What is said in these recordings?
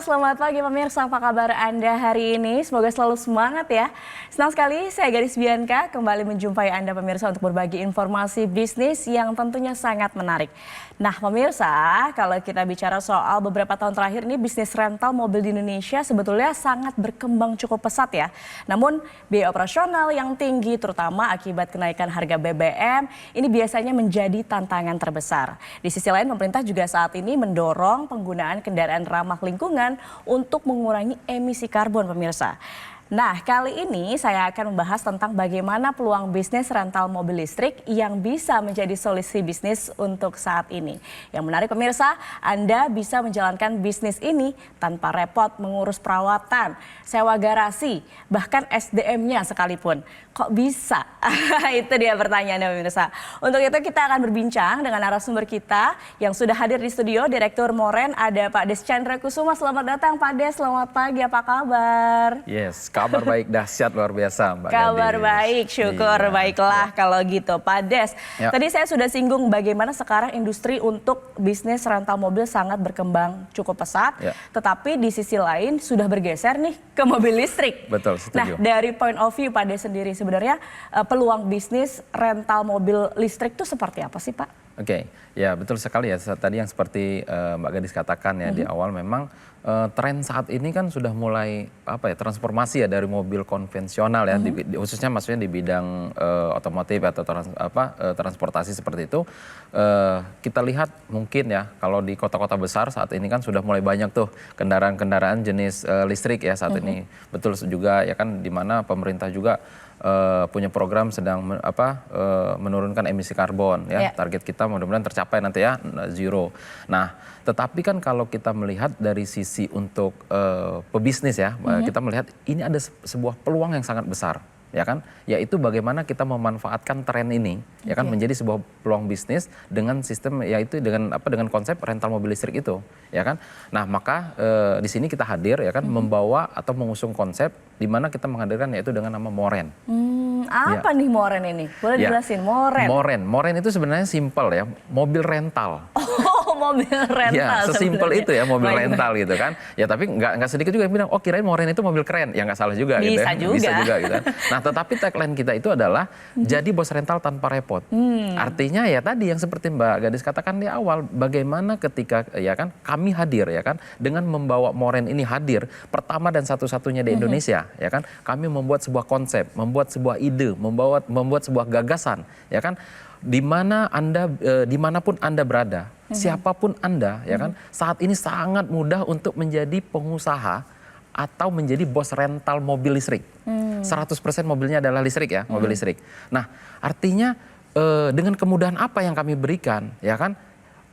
selamat pagi pemirsa, apa kabar Anda hari ini? Semoga selalu semangat ya. Senang sekali saya Gadis Bianca kembali menjumpai Anda pemirsa untuk berbagi informasi bisnis yang tentunya sangat menarik. Nah pemirsa, kalau kita bicara soal beberapa tahun terakhir ini bisnis rental mobil di Indonesia sebetulnya sangat berkembang cukup pesat ya. Namun biaya operasional yang tinggi terutama akibat kenaikan harga BBM ini biasanya menjadi tantangan terbesar. Di sisi lain pemerintah juga saat ini mendorong penggunaan kendaraan ramah lingkungan untuk mengurangi emisi karbon pemirsa. Nah, kali ini saya akan membahas tentang bagaimana peluang bisnis rental mobil listrik yang bisa menjadi solusi bisnis untuk saat ini. Yang menarik pemirsa, Anda bisa menjalankan bisnis ini tanpa repot mengurus perawatan, sewa garasi, bahkan SDM-nya sekalipun. Kok bisa? Itu dia pertanyaannya pemirsa. Untuk itu kita akan berbincang dengan narasumber kita yang sudah hadir di studio, Direktur Moren, ada Pak Des Chandra Kusuma. Selamat datang Pak Des, selamat pagi, apa kabar? Yes, kabar baik dahsyat luar biasa Mbak Kabar Gadis. baik, syukur. Iya, Baiklah ya. kalau gitu. Pak Des, Ya. tadi saya sudah singgung bagaimana sekarang industri untuk bisnis rental mobil sangat berkembang cukup pesat. Ya. Tetapi di sisi lain sudah bergeser nih ke mobil listrik. Betul, setuju. Nah dari point of view Pak Des sendiri sebenarnya peluang bisnis rental mobil listrik itu seperti apa sih Pak? Oke, ya betul sekali ya. Tadi yang seperti Mbak Gadis katakan ya di awal memang tren saat ini kan sudah mulai transformasi ya dari mobil konvensional ya, khususnya maksudnya di bidang otomotif atau transportasi seperti itu. Kita lihat mungkin ya kalau di kota-kota besar saat ini kan sudah mulai banyak tuh kendaraan-kendaraan jenis listrik ya saat ini. Betul juga ya kan di mana pemerintah juga punya program sedang menurunkan emisi karbon ya. Target kita mudah-mudahan tercapai nanti ya zero. Nah, tetapi kan kalau kita melihat dari sisi untuk pebisnis ya, kita melihat ini ada sebuah peluang yang sangat besar. Ya kan, yaitu bagaimana kita memanfaatkan tren ini, ya kan menjadi sebuah peluang bisnis dengan sistem yaitu dengan konsep rental mobil listrik itu, ya kan. Nah maka di sini kita hadir ya kan membawa atau mengusung konsep di mana kita menghadirkan yaitu dengan nama Moren. Apa nih Moren ini? Boleh dijelasin Moren? Moren itu sebenarnya simpel ya, mobil rental. Oh, mobil rental. Ya, sesimpel itu ya mobil rental gitu kan. Ya tapi nggak sedikit juga yang bilang, oh kirain Moren itu mobil keren. Ya nggak salah juga gitu ya. Bisa juga gitu kan. Nah tetapi tagline kita itu adalah jadi bos rental tanpa repot. Artinya ya tadi yang seperti Mbak Gadis katakan di awal, bagaimana ketika ya kan kami hadir ya kan dengan membawa Moren ini hadir pertama dan satu-satunya di Indonesia ya kan. Kami membuat sebuah konsep, membuat sebuah ide, membuat sebuah gagasan ya kan. Dimanapun Anda berada, siapapun Anda ya kan, saat ini sangat mudah untuk menjadi pengusaha atau menjadi bos rental mobil listrik. 100% mobilnya adalah listrik ya, mobil listrik. Nah, artinya dengan kemudahan apa yang kami berikan, ya kan,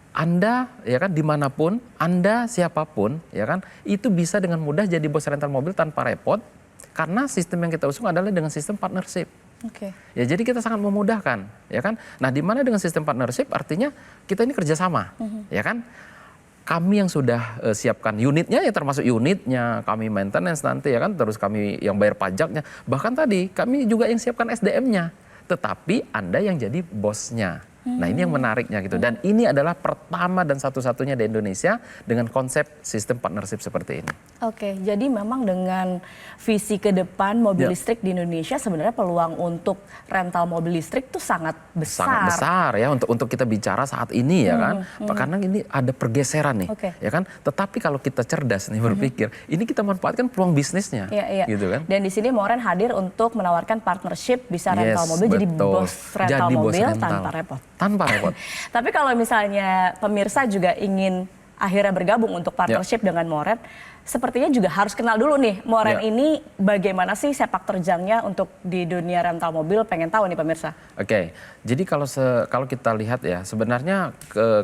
Anda ya kan dimanapun, Anda siapapun, ya kan, itu bisa dengan mudah jadi bos rental mobil tanpa repot, karena sistem yang kita usung adalah dengan sistem partnership. Ya jadi kita sangat memudahkan, ya kan. Nah, di mana dengan sistem partnership artinya kita ini kerjasama, ya kan. Kami yang sudah siapkan unitnya ya termasuk unitnya, kami maintenance nanti ya kan, terus kami yang bayar pajaknya, bahkan tadi kami juga yang siapkan SDM-nya, tetapi Anda yang jadi bosnya. Nah ini yang menariknya gitu, dan ini adalah pertama dan satu-satunya di Indonesia dengan konsep sistem partnership seperti ini. Oke, jadi memang dengan visi ke depan mobil listrik di Indonesia sebenarnya peluang untuk rental mobil listrik itu sangat besar. Sangat besar ya untuk kita bicara saat ini ya kan, karena ini ada pergeseran nih, ya kan. Tetapi kalau kita cerdas nih berpikir, ini kita manfaatkan peluang bisnisnya, gitu kan. Dan di sini Moren hadir untuk menawarkan partnership bisa rental mobil, jadi bos rental mobil tanpa repot. Tanpa repot. Tapi kalau misalnya pemirsa juga ingin akhirnya bergabung untuk partnership dengan Moren, sepertinya juga harus kenal dulu nih Moren ini bagaimana sih sepak terjangnya untuk di dunia rental mobil, pengen tahu nih pemirsa. Oke, jadi kalau kita lihat ya sebenarnya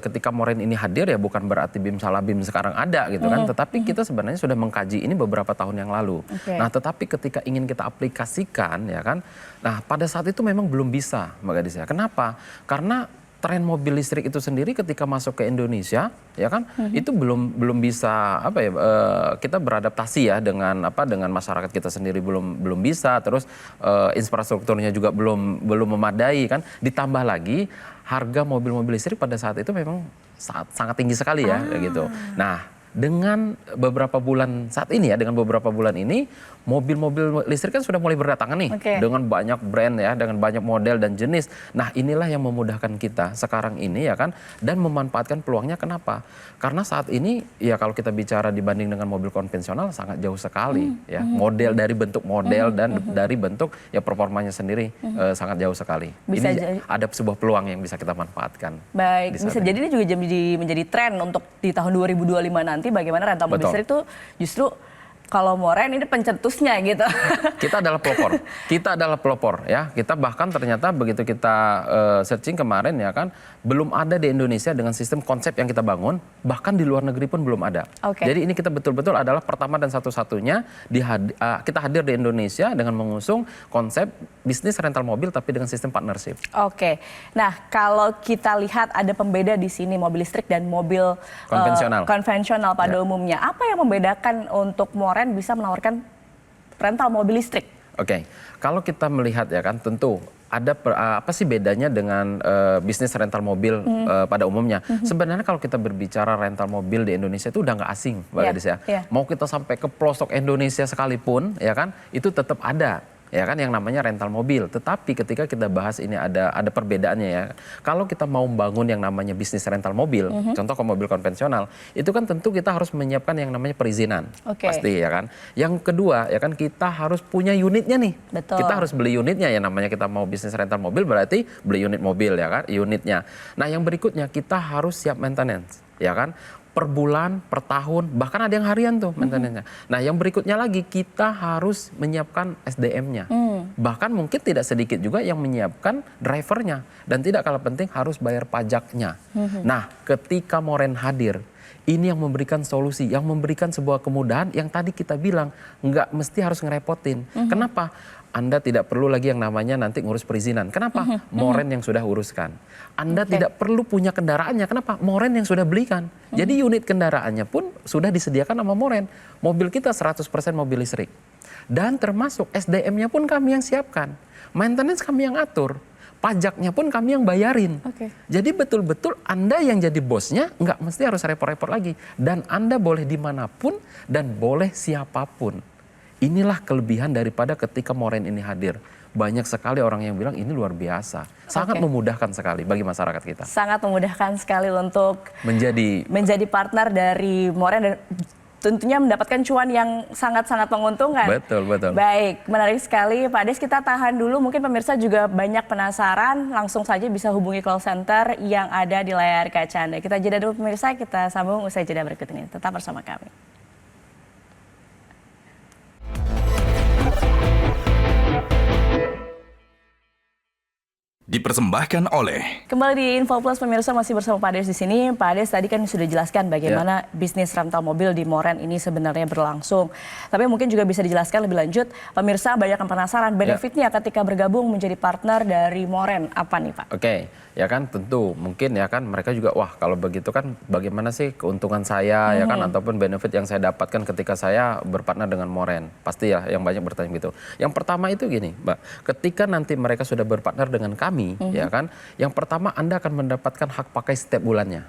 ketika Moren ini hadir ya bukan berarti BIM salah BIM sekarang ada gitu kan, tetapi kita sebenarnya sudah mengkaji ini beberapa tahun yang lalu. Nah tetapi ketika ingin kita aplikasikan ya kan, nah pada saat itu memang belum bisa Mbak Gadis ya. Kenapa? Karena tren mobil listrik itu sendiri ketika masuk ke Indonesia ya kan itu belum bisa kita beradaptasi ya dengan masyarakat kita sendiri belum bisa, terus infrastrukturnya juga belum memadai kan, ditambah lagi harga mobil-mobil listrik pada saat itu memang sangat tinggi sekali ya kayak gitu. Nah dengan beberapa bulan saat ini ya, dengan beberapa bulan ini mobil-mobil listrik kan sudah mulai berdatangan nih dengan banyak brand ya, dengan banyak model dan jenis. Nah, inilah yang memudahkan kita sekarang ini ya kan, dan memanfaatkan peluangnya. Kenapa? Karena saat ini ya kalau kita bicara dibanding dengan mobil konvensional sangat jauh sekali ya. Model dari bentuk model dan dari bentuk ya performanya sendiri sangat jauh sekali. Bisa ini ada sebuah peluang yang bisa kita manfaatkan. Baik, bisa jadi ini juga menjadi tren untuk di tahun 2025 nanti bagaimana rental mobil listrik itu justru kalau Moren ini pencetusnya gitu. Kita adalah pelopor. Kita adalah pelopor ya. Kita bahkan ternyata begitu kita searching kemarin ya kan, belum ada di Indonesia dengan sistem konsep yang kita bangun, bahkan di luar negeri pun belum ada. Jadi ini kita betul-betul adalah pertama dan satu-satunya kita hadir di Indonesia dengan mengusung konsep bisnis rental mobil tapi dengan sistem partnership. Nah, kalau kita lihat ada pembeda di sini mobil listrik dan mobil konvensional pada umumnya. Apa yang membedakan untuk Moren bisa menawarkan rental mobil listrik? Kalau kita melihat ya kan, tentu ada apa sih bedanya dengan bisnis rental mobil pada umumnya? Sebenarnya kalau kita berbicara rental mobil di Indonesia itu udah nggak asing, Mbak Gadis ya. Mau kita sampai ke pelosok Indonesia sekalipun, ya kan, itu tetap ada. Ya kan yang namanya rental mobil. Tetapi ketika kita bahas ini ada perbedaannya ya. Kalau kita mau membangun yang namanya bisnis rental mobil, contoh ke mobil konvensional, itu kan tentu kita harus menyiapkan yang namanya perizinan. Pasti ya kan. Yang kedua ya kan kita harus punya unitnya nih. Kita harus beli unitnya ya, namanya kita mau bisnis rental mobil berarti beli unit mobil ya kan, unitnya. Nah, yang berikutnya kita harus siap maintenance ya kan. Per bulan, per tahun, bahkan ada yang harian tuh maintenance-nya. Nah, yang berikutnya lagi kita harus menyiapkan SDM-nya. Bahkan mungkin tidak sedikit juga yang menyiapkan drivernya. Dan tidak kalah penting harus bayar pajaknya. Nah, ketika Moren hadir, ini yang memberikan solusi, yang memberikan sebuah kemudahan yang tadi kita bilang nggak mesti harus ngerepotin. Kenapa? Anda tidak perlu lagi yang namanya nanti ngurus perizinan. Kenapa? Moren yang sudah uruskan. Anda tidak perlu punya kendaraannya. Kenapa? Moren yang sudah belikan. Jadi unit kendaraannya pun sudah disediakan sama Moren. Mobil kita 100% mobil listrik. Dan termasuk SDM-nya pun kami yang siapkan. Maintenance kami yang atur. Pajaknya pun kami yang bayarin. Jadi betul-betul Anda yang jadi bosnya nggak mesti harus repot-repot lagi. Dan Anda boleh dimanapun dan boleh siapapun. Inilah kelebihan daripada ketika Moren ini hadir. Banyak sekali orang yang bilang ini luar biasa. Sangat memudahkan sekali bagi masyarakat kita. Sangat memudahkan sekali untuk menjadi partner dari Moren dan tentunya mendapatkan cuan yang sangat-sangat menguntungkan. Betul. Baik, menarik sekali Pak Des. Kita tahan dulu, mungkin pemirsa juga banyak penasaran. Langsung saja bisa hubungi call center yang ada di layar kaca Anda. Kita jeda dulu pemirsa, kita sambung usai jeda berikut ini. Tetap bersama kami. Dipersembahkan oleh. Kembali di Info Plus pemirsa, masih bersama Pak Des di sini. Pak Des tadi kan sudah jelaskan bagaimana bisnis rental mobil di Moren ini sebenarnya berlangsung. Tapi mungkin juga bisa dijelaskan lebih lanjut. Pemirsa banyak yang penasaran benefitnya ketika bergabung menjadi partner dari Moren. Apa nih Pak? Ya kan tentu mungkin ya kan mereka juga wah kalau begitu kan bagaimana sih keuntungan saya ya kan ataupun benefit yang saya dapatkan ketika saya berpartner dengan Moren. Pasti ya yang banyak bertanya gitu. Yang pertama itu gini Mbak, ketika nanti mereka sudah berpartner dengan kami ya kan, yang pertama Anda akan mendapatkan hak pakai setiap bulannya.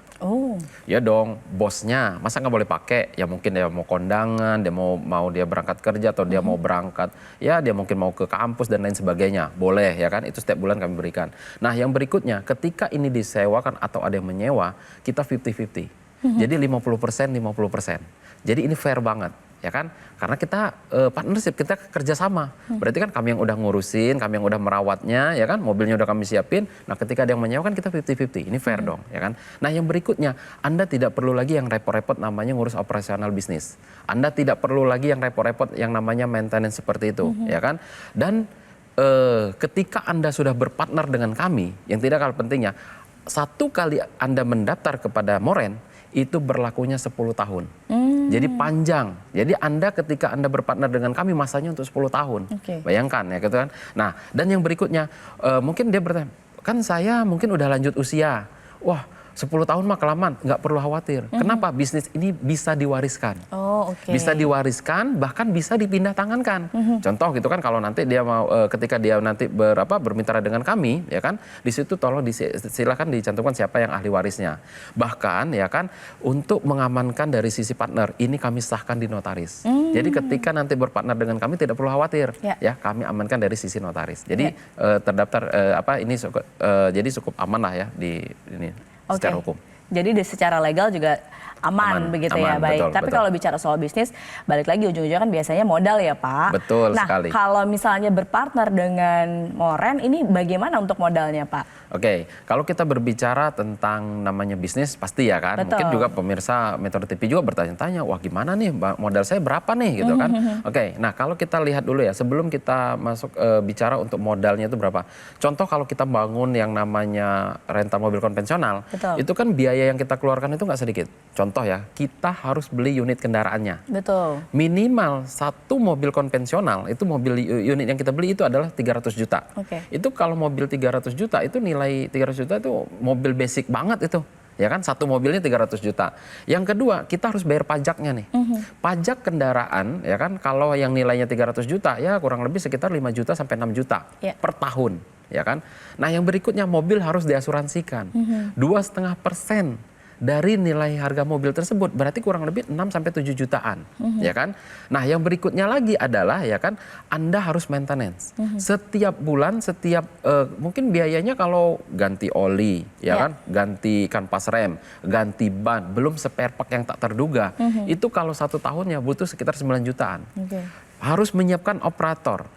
Ya dong, bosnya masa nggak boleh pakai? Ya mungkin dia mau kondangan, dia mau dia berangkat kerja atau dia mau berangkat, ya dia mungkin mau ke kampus dan lain sebagainya. Boleh ya kan, itu setiap bulan kami berikan. Nah yang berikutnya ketika ini disewakan atau ada yang menyewa, kita 50-50. Jadi 50%, 50%. Jadi ini fair banget. Ya kan, karena kita partnership, kita kerjasama. Berarti kan kami yang udah ngurusin, kami yang udah merawatnya, ya kan, mobilnya udah kami siapin. Nah, ketika ada yang menyewa kan kita 50-50, ini fair dong, ya kan. Nah, yang berikutnya, Anda tidak perlu lagi yang repot-repot namanya ngurus operasional bisnis. Anda tidak perlu lagi yang repot-repot yang namanya maintenance seperti itu, ya kan. Dan ketika Anda sudah berpartner dengan kami, yang tidak kalah pentingnya, satu kali Anda mendaftar kepada Moren, itu berlakunya 10 tahun. Jadi panjang. Jadi Anda ketika Anda berpartner dengan kami masanya untuk 10 tahun. Bayangkan ya gitu kan. Nah, dan yang berikutnya mungkin dia bertanya, kan saya mungkin udah lanjut usia. Wah, 10 tahun mah kelamaan, nggak perlu khawatir. Kenapa? Bisnis ini bisa diwariskan. Oh, oke. Bisa diwariskan, bahkan bisa dipindah tangankan. Contoh gitu kan, kalau nanti dia mau ketika dia nanti bermitra dengan kami, ya kan, di situ tolong silakan dicantumkan siapa yang ahli warisnya. Bahkan ya kan, untuk mengamankan dari sisi partner, ini kami sahkan di notaris. Jadi ketika nanti berpartner dengan kami tidak perlu khawatir, ya kami amankan dari sisi notaris. Jadi terdaftar jadi cukup aman lah ya di ini. Secara hukum. Jadi secara legal juga aman begitu ya, baik. Tapi kalau bicara soal bisnis, balik lagi ujung-ujungnya kan biasanya modal ya Pak. Betul nah, sekali. Kalau misalnya berpartner dengan Moren, ini bagaimana untuk modalnya Pak? Oke, kalau kita berbicara tentang namanya bisnis pasti ya kan. Betul. Mungkin juga pemirsa Metro TV juga bertanya-tanya, wah gimana nih modal saya berapa nih gitu kan. Oke, nah kalau kita lihat dulu ya, sebelum kita masuk bicara untuk modalnya itu berapa. Contoh kalau kita bangun yang namanya rental mobil konvensional, Betul. itu kan biaya yang kita keluarkan itu nggak sedikit. Contoh ya, kita harus beli unit kendaraannya. Betul. Minimal satu mobil konvensional, itu mobil unit yang kita beli itu adalah 300 juta. Oke. Itu kalau mobil 300 juta itu nilai 300 juta itu mobil basic banget itu. Ya kan, satu mobilnya 300 juta. Yang kedua, kita harus bayar pajaknya nih. Pajak kendaraan, ya kan, kalau yang nilainya 300 juta, ya kurang lebih sekitar 5 juta sampai 6 juta per tahun. Ya kan. Nah yang berikutnya, mobil harus diasuransikan. 2,5% dari nilai harga mobil tersebut, berarti kurang lebih 6 sampai 7 jutaan, ya kan? Nah, yang berikutnya lagi adalah ya kan, Anda harus maintenance. Setiap bulan, mungkin biayanya kalau ganti oli, ya kan, ganti kanvas rem, ganti ban, belum spare part yang tak terduga. Itu kalau 1 tahunnya butuh sekitar 9 jutaan. Harus menyiapkan operator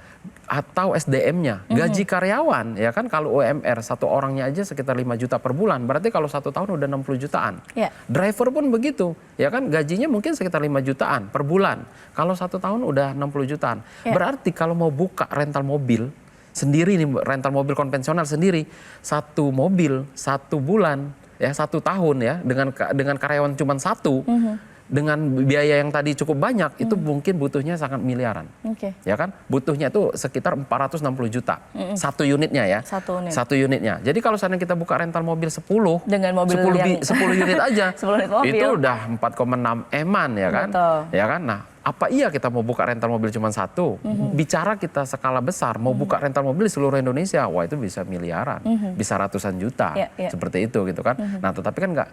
atau SDM-nya, gaji karyawan, ya kan, kalau UMR satu orangnya aja sekitar 5 juta per bulan, berarti kalau 1 tahun udah 60 jutaan. Driver pun begitu, ya kan, gajinya mungkin sekitar 5 jutaan per bulan, kalau 1 tahun udah 60 jutaan. Berarti kalau mau buka rental mobil sendiri nih, rental mobil konvensional sendiri, 1 mobil 1 bulan, ya 1 tahun ya, dengan karyawan cuma 1, dengan biaya yang tadi cukup banyak, itu mungkin butuhnya sangat miliaran. Ya kan? Butuhnya itu sekitar 460 juta. Satu unitnya ya. Satu unitnya. Jadi kalau seandainya kita buka rental mobil 10, dengan mobil 10 unit aja, 10 unit mobil. Itu udah 4,6 eman ya kan? Betul. Ya kan? Nah, apa iya kita mau buka rental mobil cuma 1? Bicara kita skala besar, mau buka rental mobil di seluruh Indonesia, wah itu bisa miliaran, bisa ratusan juta, seperti itu gitu kan. Nah tetapi kan nggak,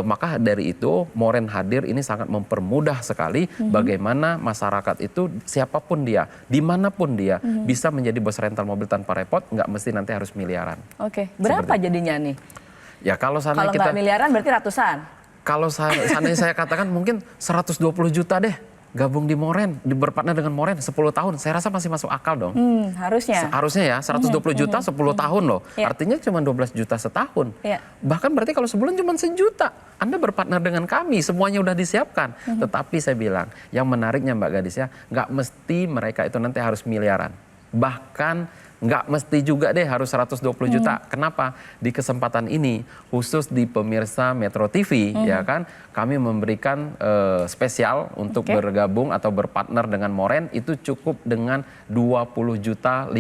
maka dari itu Moren hadir ini sangat mempermudah sekali bagaimana masyarakat itu siapapun dia, dimanapun dia, bisa menjadi bos rental mobil tanpa repot, nggak mesti nanti harus miliaran. Berapa jadinya nih? Ya kalau nggak miliaran berarti ratusan? Kalau seandainya saya katakan mungkin 120 juta deh. Gabung di Moren, berpartner dengan Moren 10 tahun, saya rasa masih masuk akal dong. Harusnya. Harusnya ya, 120 juta 10 tahun loh. Artinya cuma 12 juta setahun. Bahkan berarti kalau sebulan cuma 1 juta. Anda berpartner dengan kami, semuanya udah disiapkan. Tetapi saya bilang, yang menariknya Mbak Gadis ya, nggak mesti mereka itu nanti harus miliaran. Bahkan nggak mesti juga deh harus 120 juta. Kenapa? Di kesempatan ini, khusus di pemirsa Metro TV, ya kan, kami memberikan spesial untuk bergabung atau berpartner dengan Moren, itu cukup dengan 20.500.000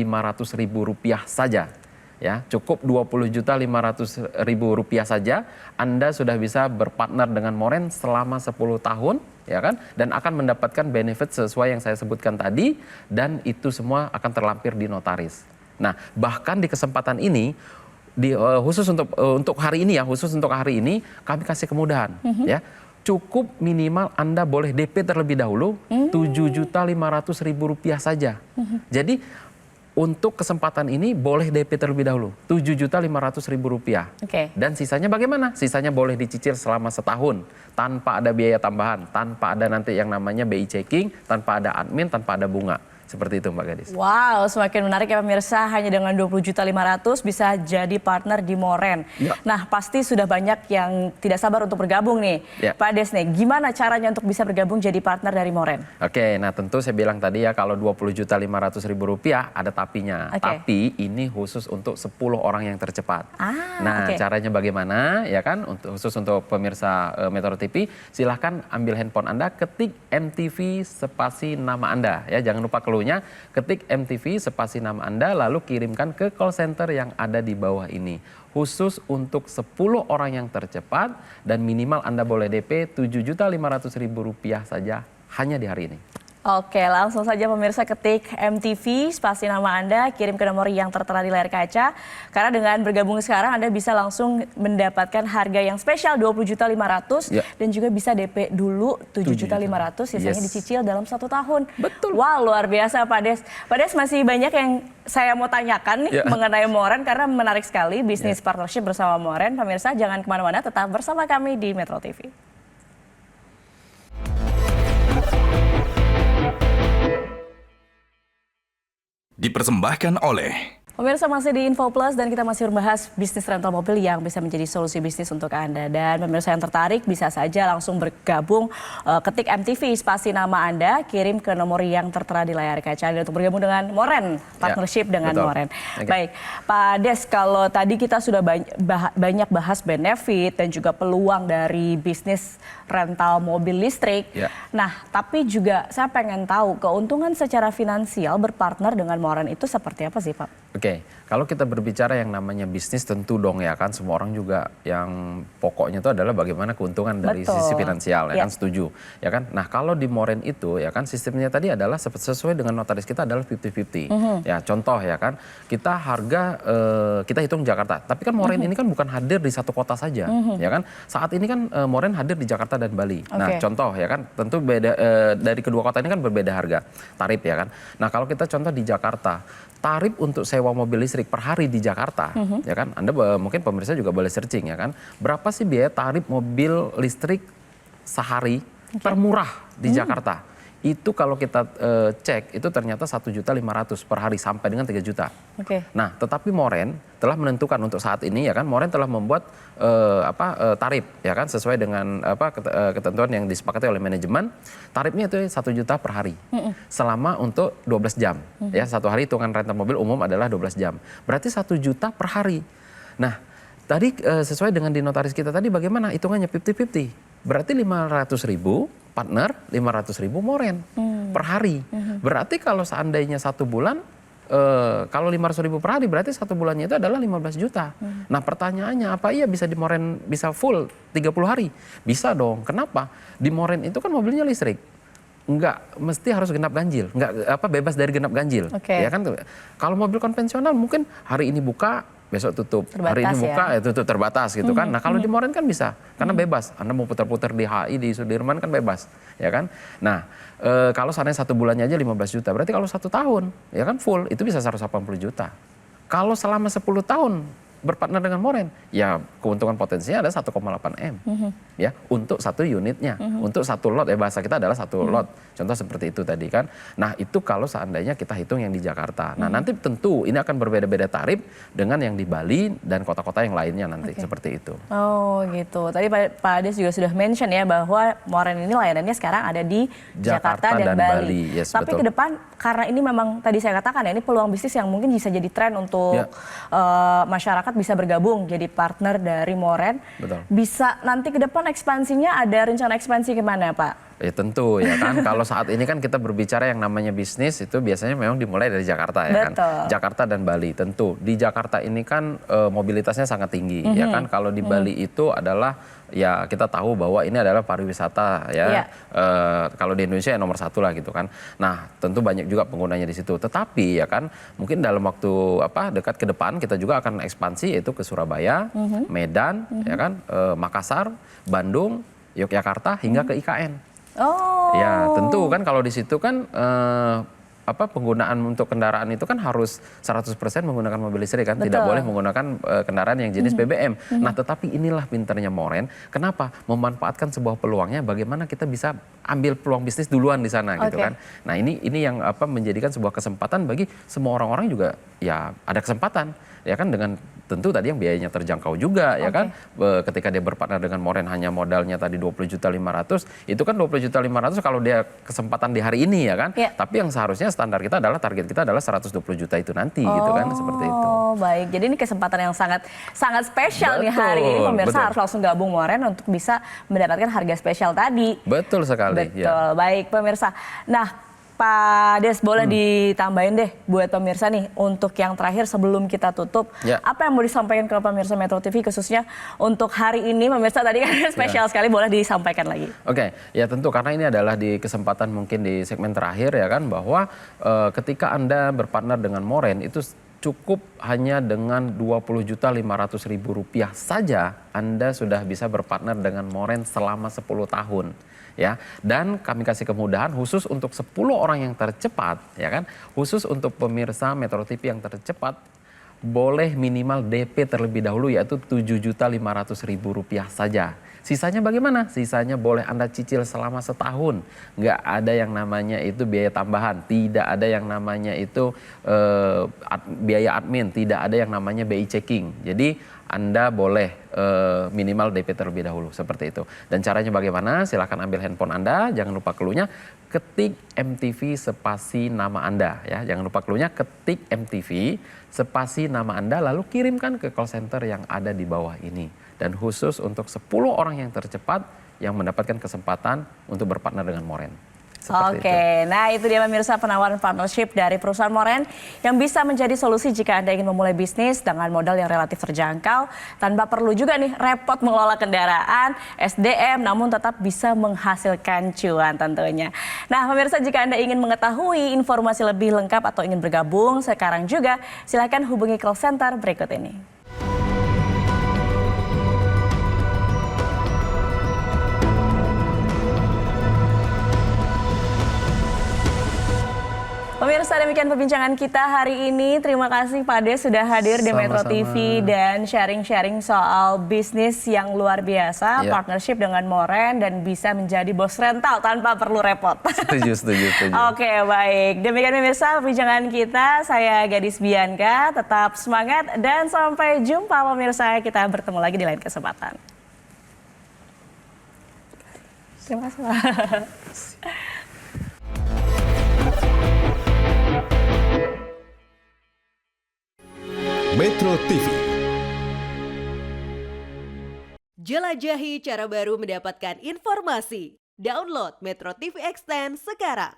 rupiah saja. Ya, cukup 20.500.000 rupiah saja, Anda sudah bisa berpartner dengan Moren selama 10 tahun, ya kan, dan akan mendapatkan benefit sesuai yang saya sebutkan tadi, dan itu semua akan terlampir di notaris. Nah, bahkan di kesempatan ini, khusus untuk hari ini ya, kami kasih kemudahan, ya. Cukup minimal Anda boleh DP terlebih dahulu 7.500.000 rupiah saja. Jadi untuk kesempatan ini boleh DP terlebih dahulu 7.500.000 rupiah. Dan sisanya bagaimana? Sisanya boleh dicicil selama setahun tanpa ada biaya tambahan, tanpa ada nanti yang namanya BI checking, tanpa ada admin, tanpa ada bunga. Seperti itu Mbak Gadis. Wow, semakin menarik ya pemirsa, hanya dengan 20.500.000 bisa jadi partner di Moren. Nah, pasti sudah banyak yang tidak sabar untuk bergabung nih. Pak Des nih, gimana caranya untuk bisa bergabung jadi partner dari Moren? Oke, nah tentu saya bilang tadi ya, kalau 20.500.000 rupiah ada tapinya. Tapi ini khusus untuk 10 orang yang tercepat. Caranya bagaimana ya kan? Khusus untuk pemirsa Metro TV, silahkan ambil handphone Anda, ketik MTV spasi nama Anda ya, jangan lupa keluar clue-nya ketik MTV spasi nama Anda lalu kirimkan ke call center yang ada di bawah ini. Khusus untuk 10 orang yang tercepat dan minimal Anda boleh DP Rp7.500.000 saja hanya di hari ini. Oke, langsung saja pemirsa ketik MTV, spasi nama Anda, kirim ke nomor yang tertera di layar kaca. Karena dengan bergabung sekarang Anda bisa langsung mendapatkan harga yang spesial Rp20.500.000 dan juga bisa DP dulu Rp7.500.000, sisanya dicicil dalam 1 tahun. Betul. Wah, luar biasa Pak Des. Pak Des, masih banyak yang saya mau tanyakan nih mengenai Moren karena menarik sekali bisnis partnership bersama Moren. Pemirsa jangan kemana-mana, tetap bersama kami di Metro TV. Dipersembahkan oleh Pemirsa masih di Info Plus dan kita masih membahas bisnis rental mobil yang bisa menjadi solusi bisnis untuk Anda. Dan pemirsa yang tertarik bisa saja langsung bergabung, ketik MTV spasi nama Anda, kirim ke nomor yang tertera di layar kaca Anda untuk bergabung dengan Moren, partnership dengan Moren. Baik, Pak Des, kalau tadi kita sudah banyak bahas benefit dan juga peluang dari bisnis rental mobil listrik. Nah, tapi juga saya pengen tahu keuntungan secara finansial berpartner dengan Moren itu seperti apa sih, Pak? Oke, kalau kita berbicara yang namanya bisnis tentu dong ya kan semua orang juga yang pokoknya itu adalah bagaimana keuntungan dari sisi finansial ya kan, setuju ya kan. Nah kalau di Moren itu ya kan sistemnya tadi adalah sesuai dengan notaris kita adalah 50-50. Ya contoh ya kan kita harga kita hitung Jakarta, tapi kan Moren ini kan bukan hadir di satu kota saja ya kan. Saat ini kan Moren hadir di Jakarta dan Bali. Nah contoh ya kan tentu beda dari kedua kota ini kan berbeda harga tarif ya kan. Nah kalau kita contoh di Jakarta, tarif untuk sewa mobil listrik per hari di Jakarta, ya kan? Anda mungkin pemirsa juga boleh searching ya kan. Berapa sih biaya tarif mobil listrik sehari termurah di Jakarta? Itu kalau kita cek itu ternyata 1.500.000 per hari sampai dengan 3 juta. Nah, tetapi Moren telah menentukan untuk saat ini ya kan Moren telah membuat tarif ya kan sesuai dengan ketentuan yang disepakati oleh manajemen. Tarifnya itu 1 juta per hari. Selama untuk 12 jam. Ya, satu hari hitungan rental mobil umum adalah 12 jam. Berarti 1 juta per hari. Nah, tadi sesuai dengan di notaris kita tadi bagaimana hitungannya 50-50. Berarti 500.000 partner, 500.000 Moren per hari. Berarti kalau seandainya 1 bulan, kalau 500.000 per hari berarti 1 bulannya itu adalah 15 juta. Nah pertanyaannya apa iya bisa di Moren bisa full 30 hari? Bisa dong. Kenapa? Di Moren itu kan mobilnya listrik. Enggak mesti harus genap ganjil, enggak bebas dari genap ganjil. Ya kan kalau mobil konvensional mungkin hari ini buka besok tutup, hari ini buka ya tutup terbatas gitu kan. Nah kalau di Moren kan bisa karena bebas. Anda mau putar-putar di HI di Sudirman kan bebas, ya kan. Nah kalau seandainya 1 bulannya aja 15 juta, berarti kalau 1 tahun ya kan full itu bisa 180 juta. Kalau selama 10 tahun berpartner dengan Moren, ya keuntungan potensinya ada 1,8 M, ya untuk 1 unitnya, untuk 1 lot ya bahasa kita adalah 1 lot, contoh seperti itu tadi kan. Nah itu kalau seandainya kita hitung yang di Jakarta. Nah nanti tentu ini akan berbeda-beda tarif dengan yang di Bali dan kota-kota yang lainnya nanti seperti itu. Oh gitu. Tadi Pak Ades juga sudah mention ya bahwa Moren ini layanannya sekarang ada di Jakarta dan Bali. Yes, tapi ke depan karena ini memang tadi saya katakan ya ini peluang bisnis yang mungkin bisa jadi tren untuk masyarakat bisa bergabung jadi partner dari Moren. Bisa nanti ke depan ekspansinya ada rencana ekspansi kemana Pak? Ya tentu ya kan kalau saat ini kan kita berbicara yang namanya bisnis itu biasanya memang dimulai dari Jakarta ya kan. Jakarta dan Bali tentu. Di Jakarta ini kan mobilitasnya sangat tinggi ya kan. Kalau di Bali itu adalah ya kita tahu bahwa ini adalah pariwisata ya. Kalau di Indonesia ya nomor 1 lah gitu kan. Nah tentu banyak juga penggunanya di situ. Tetapi ya kan mungkin dalam waktu dekat ke depan kita juga akan ekspansi yaitu ke Surabaya, Medan, ya kan, Makassar, Bandung, Yogyakarta hingga ke IKN. Ya tentu kan kalau di situ kan penggunaan untuk kendaraan itu kan harus 100% menggunakan mobil listrik kan, tidak boleh menggunakan kendaraan yang jenis BBM. Nah tetapi inilah pinternya Moren, kenapa? Memanfaatkan sebuah peluangnya bagaimana kita bisa ambil peluang bisnis duluan di sana gitu kan. Nah ini yang menjadikan sebuah kesempatan bagi semua orang-orang juga ya ada kesempatan ya kan dengan tentu tadi yang biayanya terjangkau juga ya kan. Ketika dia berpartner dengan Moren hanya modalnya tadi 20.500.000 itu kan 20.500.000 kalau dia kesempatan di hari ini ya kan. Tapi yang seharusnya standar kita adalah target kita adalah 120 juta itu nanti gitu kan seperti itu. Baik, jadi ini kesempatan yang sangat spesial nih hari ini pemirsa harus langsung gabung Moren untuk bisa mendapatkan harga spesial tadi. Betul sekali. Betul, baik pemirsa. Nah Pak Des, boleh ditambahin deh buat pemirsa nih untuk yang terakhir sebelum kita tutup. Ya. Apa yang mau disampaikan ke pemirsa Metro TV khususnya untuk hari ini? Pemirsa tadi kan spesial sekali, boleh disampaikan lagi. Oke, ya tentu karena ini adalah di kesempatan mungkin di segmen terakhir ya kan, bahwa ketika Anda berpartner dengan Moren itu cukup hanya dengan Rp20.500.000 saja Anda sudah bisa berpartner dengan Moren selama 10 tahun. Ya, dan kami kasih kemudahan khusus untuk 10 orang yang tercepat, ya kan, khusus untuk pemirsa Metro TV yang tercepat boleh minimal DP terlebih dahulu yaitu Rp7.500.000 saja. Sisanya bagaimana? Sisanya boleh Anda cicil selama setahun. Nggak ada yang namanya itu biaya tambahan, tidak ada yang namanya itu biaya admin, tidak ada yang namanya BI checking. Jadi Anda boleh minimal DP terlebih dahulu, seperti itu. Dan caranya bagaimana? Silakan ambil handphone Anda, jangan lupa clue-nya, ketik MTV spasi nama Anda ya. Jangan lupa clue-nya, ketik MTV spasi nama Anda lalu kirimkan ke call center yang ada di bawah ini. Dan khusus untuk 10 orang yang tercepat yang mendapatkan kesempatan untuk berpartner dengan Moren. Oke, nah itu dia pemirsa penawaran partnership dari perusahaan Moren yang bisa menjadi solusi jika Anda ingin memulai bisnis dengan modal yang relatif terjangkau tanpa perlu juga nih repot mengelola kendaraan, SDM, namun tetap bisa menghasilkan cuan tentunya. Nah pemirsa, jika Anda ingin mengetahui informasi lebih lengkap atau ingin bergabung sekarang juga, silakan hubungi call center berikut ini. Pemirsa, demikian perbincangan kita hari ini. Terima kasih Pak Des sudah hadir di Metro TV dan sharing-sharing soal bisnis yang luar biasa, partnership dengan Moren dan bisa menjadi bos rental tanpa perlu repot. Setuju. Oke, baik. Demikian pemirsa perbincangan kita. Saya Gadis Bianca, tetap semangat dan sampai jumpa pemirsa. Kita bertemu lagi di lain kesempatan. Terima kasih. Metro TV. Jelajahi cara baru mendapatkan informasi. Download Metro TV Extend sekarang.